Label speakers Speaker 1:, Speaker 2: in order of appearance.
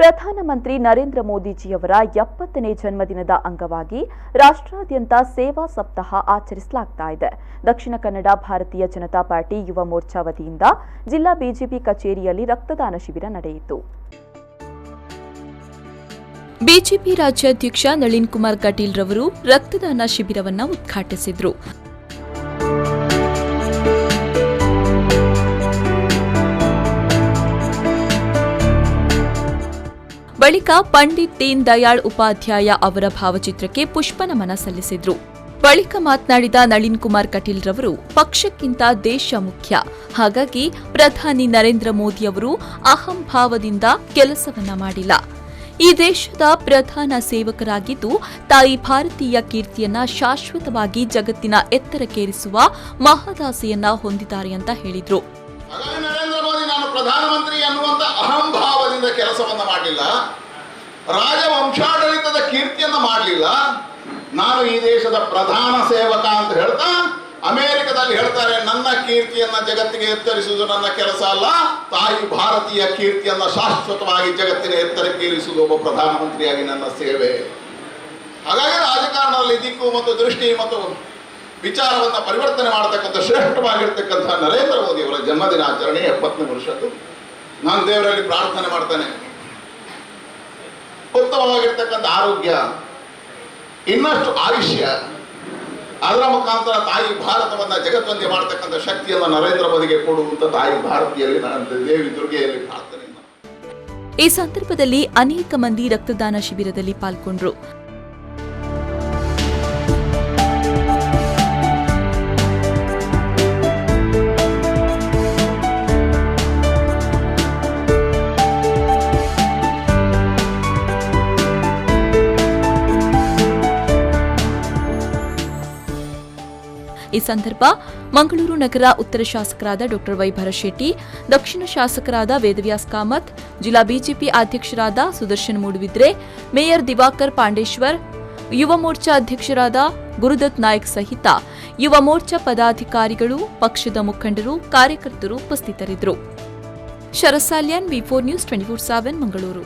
Speaker 1: ಪ್ರಧಾನಮಂತ್ರಿ ನರೇಂದ್ರ ಮೋದಿಜಿಯವರ 70ನೇ ಜನ್ಮದಿನದ ಅಂಗವಾಗಿ ರಾಷ್ಟ್ರಾದ್ಯಂತ ಸೇವಾ ಸಪ್ತಾಹ ಆಚರಿಸಲಾಗ್ತಾ ಇದೆ. ದಕ್ಷಿಣ ಕನ್ನಡ ಭಾರತೀಯ ಜನತಾ ಪಾರ್ಟಿ ಯುವ ಮೋರ್ಚಾ ವತಿಯಿಂದ ಜಿಲ್ಲಾ ಬಿಜೆಪಿ ಕಚೇರಿಯಲ್ಲಿ ರಕ್ತದಾನ ಶಿಬಿರ ನಡೆಯಿತು.
Speaker 2: ಬಿಜೆಪಿ ರಾಜ್ಯಾಧ್ಯಕ್ಷ ನಳಿನ್ ಕುಮಾರ್ ಕಟೀಲ್ ರವರು ರಕ್ತದಾನ ಶಿಬಿರವನ್ನು ಉದ್ಘಾಟಿಸಿದರು. ಬಳಿಕ ಪಂಡಿತ್ ದೀನ್ ದಯಾಳ್ ಉಪಾಧ್ಯಾಯ ಅವರ ಭಾವಚಿತ್ರಕ್ಕೆ ಪುಷ್ಪನಮನ ಸಲ್ಲಿಸಿದರು. ಬಳಿಕ ಮಾತನಾಡಿದ ನಳಿನ್ ಕುಮಾರ್ ಕಟೀಲ್ ರವರು, ಪಕ್ಷಕ್ಕಿಂತ ದೇಶ ಮುಖ್ಯ, ಹಾಗಾಗಿ ಪ್ರಧಾನಿ ನರೇಂದ್ರ ಮೋದಿ ಅವರು ಅಹಂಭಾವದಿಂದ ಕೆಲಸವನ್ನ ಮಾಡಿಲ್ಲ. ಈ ದೇಶದ ಪ್ರಧಾನ ಸೇವಕರಾಗಿದ್ದು ತಾಯಿ ಭಾರತೀಯ ಕೀರ್ತಿಯನ್ನ ಶಾಶ್ವತವಾಗಿ ಜಗತ್ತಿನ ಎತ್ತರಕ್ಕೇರಿಸುವ ಮಹದಾಸೆಯನ್ನ ಹೊಂದಿದ್ದಾರೆ ಅಂತ ಹೇಳಿದ್ರು.
Speaker 3: ನರೇಂದ್ರ ಮೋದಿ ನಾನು ಪ್ರಧಾನಮಂತ್ರಿ ಅನ್ನುವಂತ ಅಹಂಭಾವದಿಂದ ಕೆಲಸವನ್ನ ಮಾಡಲಿಲ್ಲ, ರಾಜವಂಶಾಡಳಿತದ ಕೀರ್ತಿಯನ್ನ ಮಾಡಲಿಲ್ಲ. ನಾನು ಈ ದೇಶದ ಪ್ರಧಾನ ಸೇವಕ ಅಂತ ಹೇಳ್ತಾ ಅಮೆರಿಕದಲ್ಲಿ ಹೇಳ್ತಾರೆ, ನನ್ನ ಕೀರ್ತಿಯನ್ನ ಜಗತ್ತಿಗೆ ಎತ್ತರಿಸುವುದು ನನ್ನ ಕೆಲಸ ಅಲ್ಲ, ತಾಯಿ ಭಾರತೀಯ ಕೀರ್ತಿಯನ್ನ ಶಾಶ್ವತವಾಗಿ ಜಗತ್ತಿನ ಎತ್ತರಕ್ಕೇರಿಸುವುದು ಒಬ್ಬ ಪ್ರಧಾನಮಂತ್ರಿಯಾಗಿ ನನ್ನ ಸೇವೆ. ಹಾಗಾಗಿ ರಾಜಕಾರಣದಲ್ಲಿ ದಿಕ್ಕು ಮತ್ತು ದೃಷ್ಟಿ ಮತ್ತು ವಿಚಾರವನ್ನು ಪರಿವರ್ತನೆ ಮಾಡತಕ್ಕಂಥ ಶ್ರೇಷ್ಠವಾಗಿರ್ತಕ್ಕಂಥ ನರೇಂದ್ರ ಮೋದಿ ಅವರ ಜನ್ಮದಿನಾಚರಣೆ 70ನೇ ವರ್ಷದ್ದು. ನಾನು ದೇವರಲ್ಲಿ ಪ್ರಾರ್ಥನೆ ಮಾಡ್ತೇನೆ, ಉತ್ತಮವಾಗಿರ್ತಕ್ಕಂಥ ಆರೋಗ್ಯ, ಇನ್ನಷ್ಟು ಆಯುಷ್ಯ, ಅದರ ಮುಖಾಂತರ ತಾಯಿ ಭಾರತವನ್ನ ಜಗತ್ತೊಂದಿಗೆ ಮಾಡತಕ್ಕಂಥ ಶಕ್ತಿಯನ್ನು ನರೇಂದ್ರ ಮೋದಿಗೆ ಕೊಡುವಂತ ತಾಯಿ ಭಾರತೀಯಲ್ಲಿ ನಾನು ದೇವಿ ದುರ್ಗೆಯಲ್ಲಿ ಪ್ರಾರ್ಥನೆ.
Speaker 2: ಈ ಸಂದರ್ಭದಲ್ಲಿ ಅನೇಕ ಮಂದಿ ರಕ್ತದಾನ ಶಿಬಿರದಲ್ಲಿ ಪಾಲ್ಗೊಂಡರು. ಈ ಸಂದರ್ಭ ಮಂಗಳೂರು ನಗರ ಉತ್ತರ ಶಾಸಕರಾದ ಡಾ ವೈ ಭರಶೆಟ್ಟಿ, ದಕ್ಷಿಣ ಶಾಸಕರಾದ ವೇದವ್ಯಾಸ್ ಕಾಮತ್, ಜಿಲ್ಲಾ ಬಿಜೆಪಿ ಅಧ್ಯಕ್ಷರಾದ ಸುದರ್ಶನ್ ಮೂಡುಬಿದ್ರೆ, ಮೇಯರ್ ದಿವಾಕರ್ ಪಾಂಡೇಶ್ವರ್, ಯುವ ಮೋರ್ಚಾ ಅಧ್ಯಕ್ಷರಾದ ಗುರುದತ್ ನಾಯಕ್ ಸಹಿತ ಯುವ ಮೋರ್ಚಾ ಪದಾಧಿಕಾರಿಗಳು, ಪಕ್ಷದ ಮುಖಂಡರು, ಕಾರ್ಯಕರ್ತರು ಉಪಸ್ಥಿತರಿದ್ದರು. ಶರತ್ ಸಾಲ್ಯಾನ್, ವಿ4 ನ್ಯೂಸ್ 24/7 ಮಂಗಳೂರು.